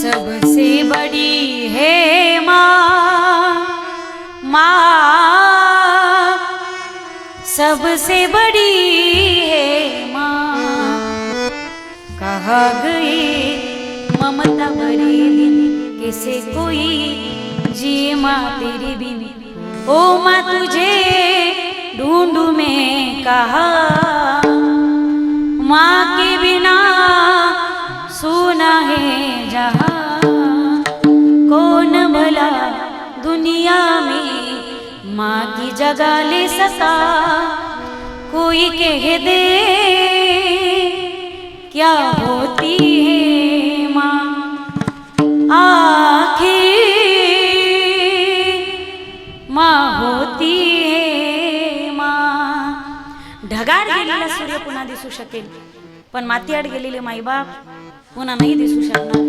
सबसे बड़ी है माँ, माँ सबसे बड़ी है माँ। कहा गए ममता भरे दिन, कैसे कोई जिए माँ तेरे बिन। ओ माँ तुझे ढूंढूं मैं कहा, माँ के बिना सुना है जहाँ। कौन भला दुनिया में माँ की जगह ले सका। कोई कह दे क्या होती है माँ, आखिर माँ होती है माँ। ढगाळ गेलेला सूर्य पुन्हा दिसू शकेल, पण मातीआड गेलेले माईबाप पुन्हा नाही दिसू शकणार।